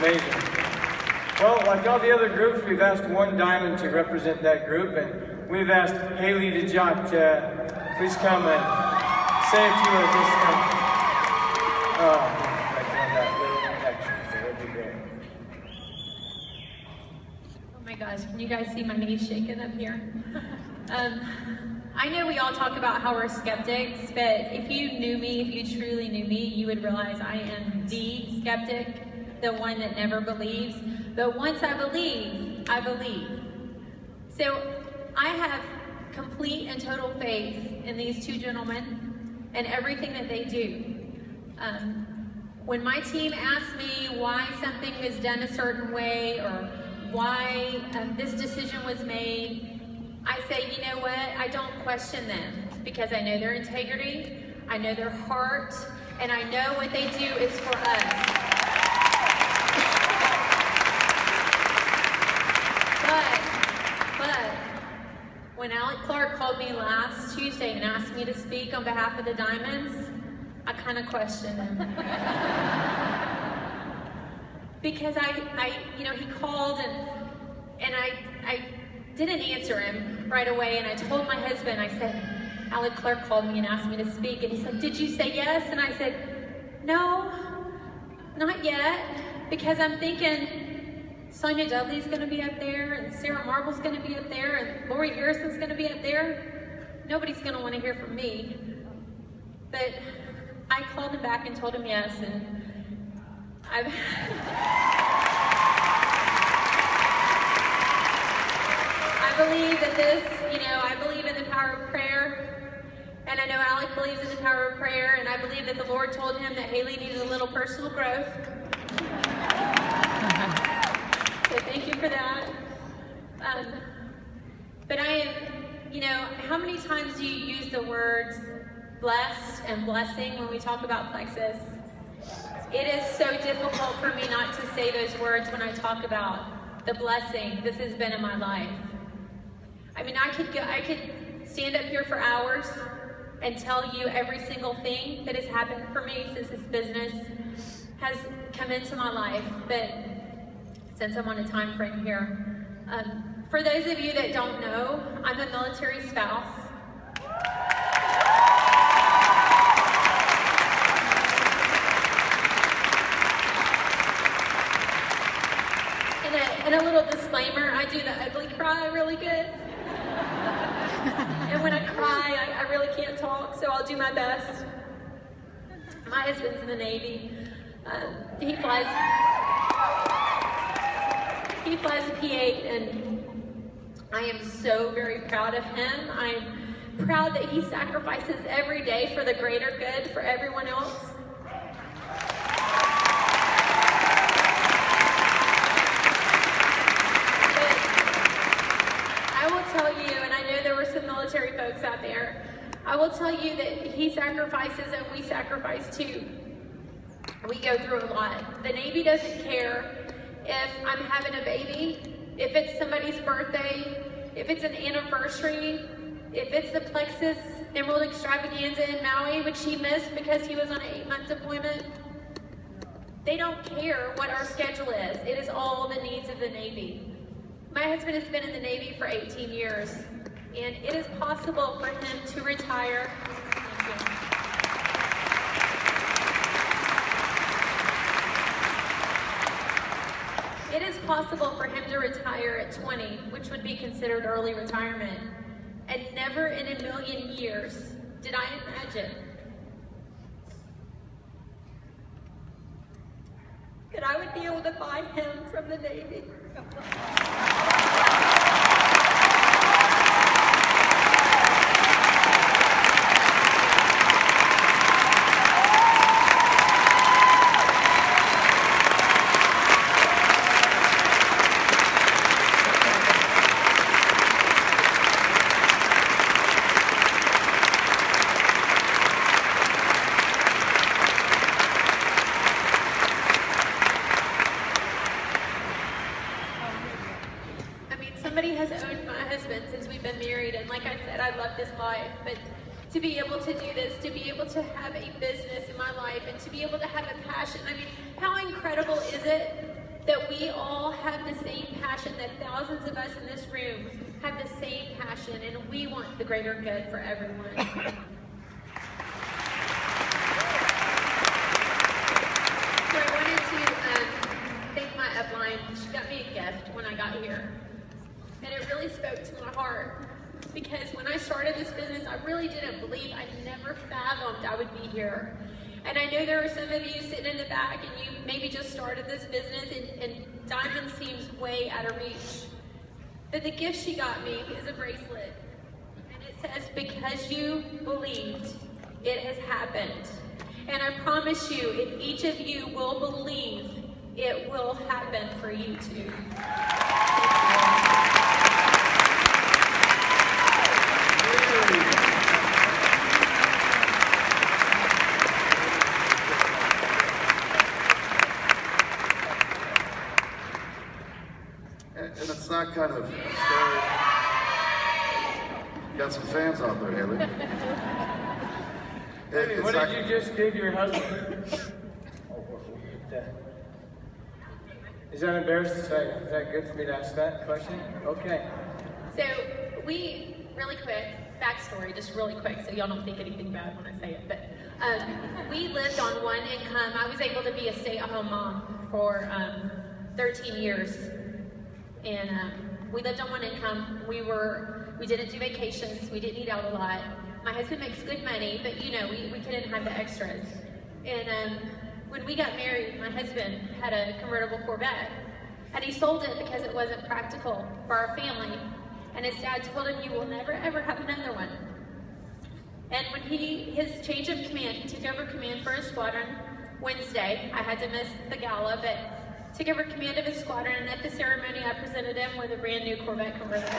Amazing. Well, like all the other groups, we've asked one diamond to represent that group, and we've asked Haley DeJock to please come and say a few words this time. Like on that little extra, that would be great. Oh my gosh, can you guys see my knees shaking up here? I know we all talk about how we're skeptics, but if you knew me, if you truly knew me, you would realize I am the skeptic, the one that never believes. But once I believe, I believe. So I have complete and total faith in these two gentlemen and everything that they do. When my team asks me why something is done a certain way or why this decision was made, I say, you know what, I don't question them because I know their integrity, I know their heart, and I know what they do is for us. But when Alec Clark called me last Tuesday and asked me to speak on behalf of the Diamonds, I kind of questioned him. Because he called and I didn't answer him right away, and I told my husband, I said, Alec Clark called me and asked me to speak, and he said, did you say yes? And I said, no, not yet, because I'm thinking Sonia Dudley's gonna be up there, and Sarah Marble's gonna be up there, and Lori Harrison's gonna be up there. Nobody's gonna wanna hear from me. But I called him back and told him yes, and I believe that I believe in the power of prayer, and I know Alec believes in the power of prayer, and I believe that the Lord told him that Haley needed a little personal growth. So thank you for that. But I am, how many times do you use the words blessed and blessing when we talk about Plexus? It is so difficult for me not to say those words when I talk about the blessing this has been in my life. I mean, I could stand up here for hours and tell you every single thing that has happened for me since this business has come into my life, but since I'm on a time frame here, for those of you that don't know, I'm a military spouse. And a little disclaimer, I do the ugly cry really good. And when I cry, I really can't talk, so I'll do my best. My husband's in the Navy. He flies a P-8, and I am so very proud of him. I'm proud that he sacrifices every day for the greater good for everyone else. Tell you, and I know there were some military folks out there, I will tell you that he sacrifices and we sacrifice too. We go through a lot. The Navy doesn't care if I'm having a baby, if it's somebody's birthday, if it's an anniversary, if it's the Plexus Emerald Extravaganza in Maui, which he missed because he was on an 8-month deployment. They don't care what our schedule is. It is all the needs of the Navy. My husband has been in the Navy for 18 years, and it is possible for him to retire. It is possible for him to retire at 20, which would be considered early retirement. And never in a million years did I imagine that I would be able to buy him from the Navy. Somebody has owned my husband since we've been married, and like I said, I love this life, but to be able to do this, to be able to have a business in my life, and to be able to have a passion, I mean, how incredible is it that we all have the same passion, that thousands of us in this room have the same passion, and we want the greater good for everyone. So I wanted to thank my upline. She got me a gift when I got here, and it really spoke to my heart, because when I started this business, I really didn't believe, I never fathomed I would be here. And I know there are some of you sitting in the back and you maybe just started this business and diamond seems way out of reach. But the gift she got me is a bracelet. And it says, because you believed, it has happened. And I promise you, if each of you will believe, it will happen for you too. And it's that kind of story. You got some fans out there, Haley. Haley, what did you just give your husband? Is that embarrassing to say? Is that good for me to ask that question? Okay. So we, really quick, backstory, just really quick, so y'all don't think anything bad when I say it, but we lived on one income. I was able to be a stay-at-home mom for 13 years. And we lived on one income. We didn't do vacations. We didn't eat out a lot. My husband makes good money, but you know, we couldn't have the extras. And when we got married, my husband had a convertible Corvette, and he sold it because it wasn't practical for our family. And his dad told him, "You will never ever have another one." And when his change of command, he took over command for his squadron Wednesday. I had to miss the gala, but took over command of his squadron, and at the ceremony I presented him with a brand new Corvette convertible.